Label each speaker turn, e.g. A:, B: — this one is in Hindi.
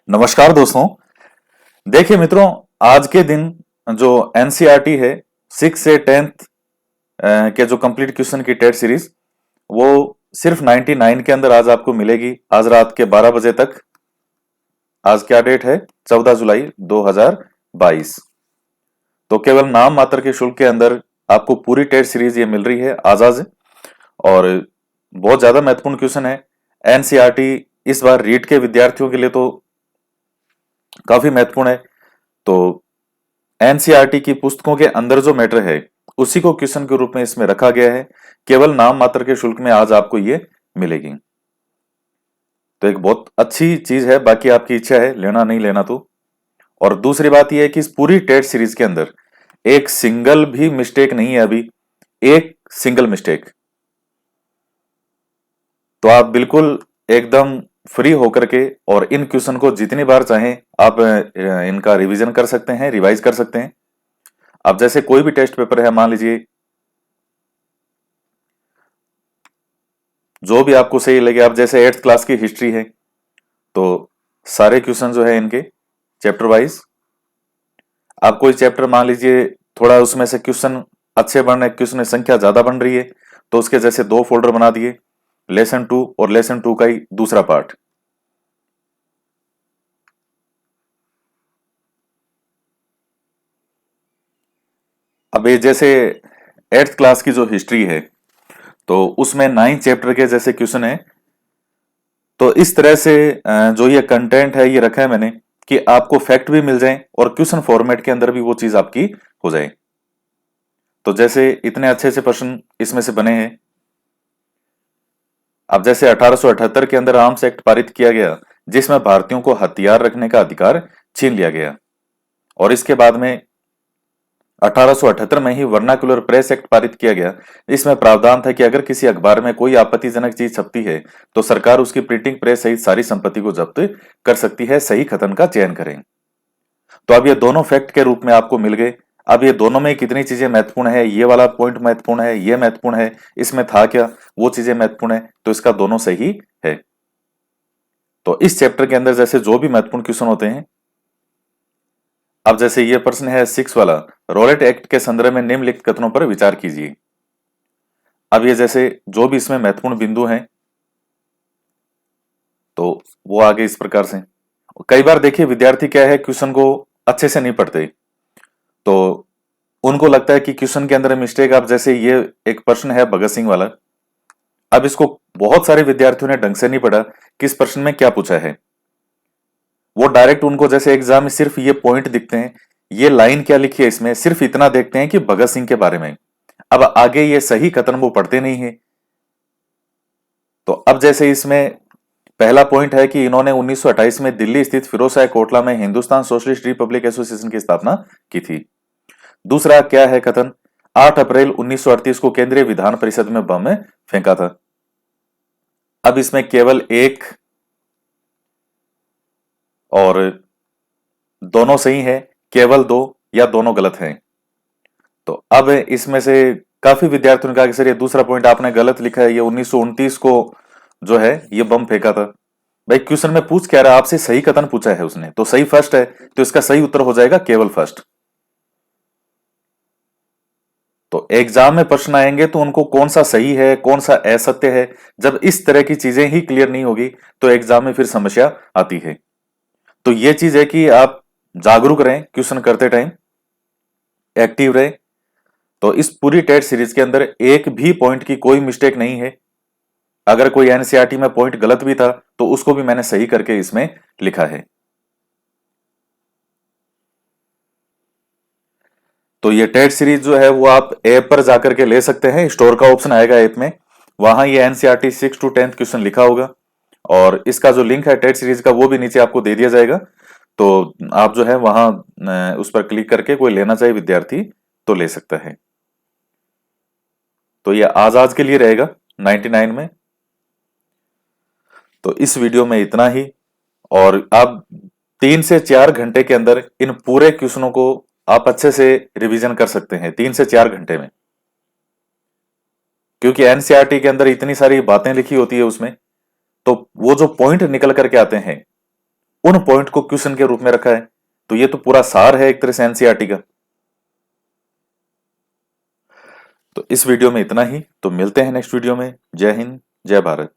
A: नमस्कार दोस्तों। देखिए मित्रों, आज के दिन जो एनसीईआरटी है 6 से 10th के जो कंप्लीट क्वेश्चन की टेट सीरीज वो सिर्फ 99 के अंदर आज आपको मिलेगी। आज रात के 12 बजे तक। आज क्या डेट है? 14 जुलाई 2022। तो केवल नाम मात्र के शुल्क के अंदर आपको पूरी टेट सीरीज ये मिल रही है आज। और बहुत ज्यादा महत्वपूर्ण क्वेश्चन है। एनसीईआरटी इस बार रीट के विद्यार्थियों के लिए तो काफी महत्वपूर्ण है। तो एनसीईआरटी की पुस्तकों के अंदर जो मैटर है उसी को क्वेश्चन के रूप में इसमें रखा गया है। केवल नाम मात्र के शुल्क में आज आपको ये मिलेगी। तो एक बहुत अच्छी चीज है, बाकी आपकी इच्छा है लेना नहीं लेना तो। और दूसरी बात यह है कि इस पूरी टेट सीरीज के अंदर एक सिंगल भी मिस्टेक नहीं है अभी। एक सिंगल मिस्टेक। तो आप बिल्कुल एकदम फ्री होकर के और इन क्वेश्चन को जितनी बार चाहें आप इनका रिवीजन कर सकते हैं, रिवाइज कर सकते हैं। अब जैसे कोई भी टेस्ट पेपर है, मान लीजिए जो भी आपको सही लगे। अब जैसे 8th क्लास की हिस्ट्री है तो सारे क्वेश्चन जो है इनके चैप्टर वाइज। आप कोई चैप्टर मान लीजिए थोड़ा उसमें से क्वेश्चन अच्छे बन रहे, क्वेश्चन की संख्या ज्यादा बन रही है तो उसके जैसे 2 फोल्डर बना दिए, लेसन 2 और लेसन 2 का ही दूसरा पार्ट। अब ये जैसे 8th क्लास की जो हिस्ट्री है तो उसमें 9 चैप्टर के जैसे क्वेश्चन है। तो इस तरह से जो ये कंटेंट है ये रखा है मैंने कि आपको फैक्ट भी मिल जाए और क्वेश्चन फॉर्मेट के अंदर भी वो चीज आपकी हो जाए। तो जैसे इतने अच्छे से प्रश्न इसमें से बने हैं। अब जैसे 1878 के अंदर आर्म्स एक्ट पारित किया गया जिसमें भारतीयों को हथियार रखने का अधिकार छीन लिया गया। और इसके बाद में 1878 में ही वर्नाकुलर प्रेस एक्ट पारित किया गया। इसमें प्रावधान था कि अगर किसी अखबार में कोई आपत्तिजनक चीज छपती है तो सरकार उसकी प्रिंटिंग प्रेस सहित सारी संपत्ति को जब्त कर सकती है। सही कथन का चयन करें। तो अब ये दोनों फैक्ट के रूप में आपको मिल गए। अब ये दोनों में कितनी चीजें महत्वपूर्ण है, ये वाला पॉइंट महत्वपूर्ण है, ये महत्वपूर्ण है, इसमें था क्या, वो चीजें महत्वपूर्ण है। तो इसका दोनों सही है। तो इस चैप्टर के अंदर जैसे जो भी महत्वपूर्ण क्वेश्चन होते हैं। अब जैसे ये प्रश्न है 6 वाला, रॉलेट एक्ट के संदर्भ में निम्नलिखित कथनों पर विचार कीजिए। अब ये जैसे जो भी इसमें महत्वपूर्ण बिंदु हैं तो वो आगे इस प्रकार से। कई बार देखिए विद्यार्थी क्या है, क्वेश्चन को अच्छे से नहीं पढ़ते तो उनको लगता है कि क्वेश्चन के अंदर मिस्टेक। अब जैसे ये एक प्रश्न है भगत सिंह वाला। अब इसको बहुत सारे विद्यार्थियों ने ढंग से नहीं पढ़ा कि इस प्रश्न में क्या पूछा है। वो डायरेक्ट उनको जैसे एग्जाम में सिर्फ ये पॉइंट दिखते हैं, ये लाइन क्या लिखी है इसमें, सिर्फ इतना देखते हैं कि भगत सिंह के बारे में। अब आगे ये सही कथन वो पढ़ते नहीं है। तो अब जैसे इसमें पहला पॉइंट है कि इन्होंने 1928 में दिल्ली स्थित फिरोजशाह कोटला में हिंदुस्तान सोशलिस्ट रिपब्लिक एसोसिएशन की स्थापना की थी। दूसरा क्या है कथन, 8 अप्रैल 1938 को केंद्रीय विधान परिषद में बम फेंका था। अब इसमें केवल एक और दोनों सही है, केवल दो या दोनों गलत हैं। तो अब इसमें से काफी विद्यार्थियों ने कहा कि सर ये दूसरा पॉइंट आपने गलत लिखा है, ये 1929 को जो है ये बम फेंका था। भाई क्वेश्चन में पूछ क्या रहा है आपसे, सही कथन पूछा है उसने तो सही फर्स्ट है, तो इसका सही उत्तर हो जाएगा केवल फर्स्ट। तो एग्जाम में प्रश्न आएंगे तो उनको कौन सा सही है कौन सा असत्य है, जब इस तरह की चीजें ही क्लियर नहीं होगी तो एग्जाम में फिर समस्या आती है। तो ये चीज है कि आप जागरूक रहें, क्वेश्चन करते टाइम एक्टिव रहे। तो इस पूरी टेट सीरीज के अंदर एक भी पॉइंट की कोई मिस्टेक नहीं है। अगर कोई एनसीईआरटी में पॉइंट गलत भी था तो उसको भी मैंने सही करके इसमें लिखा है। तो ये टेट सीरीज जो है वो आप ऐप पर जाकर के ले सकते हैं। स्टोर का ऑप्शन आएगा ऐप में, वहां ये एनसीईआरटी 6 to 10th क्वेश्चन लिखा होगा और इसका जो लिंक है टेट सीरीज का वो भी नीचे आपको दे दिया जाएगा। तो आप जो है वहां उस पर क्लिक करके कोई लेना चाहे विद्यार्थी तो ले सकता है। तो ये आज आज के लिए रहेगा 99 में। तो इस वीडियो में इतना ही। और आप 3 से 4 घंटे के अंदर इन पूरे क्वेश्चनों को आप अच्छे से रिवीजन कर सकते हैं 3 से 4 घंटे में। क्योंकि एनसीईआरटी के अंदर इतनी सारी बातें लिखी होती है उसमें, तो वो जो पॉइंट निकल करके आते हैं उन पॉइंट को क्वेश्चन के रूप में रखा है। तो ये तो पूरा सार है एक तरह से एनसीईआरटी का। तो इस वीडियो में इतना ही, तो मिलते हैं नेक्स्ट वीडियो में। जय हिंद, जय भारत।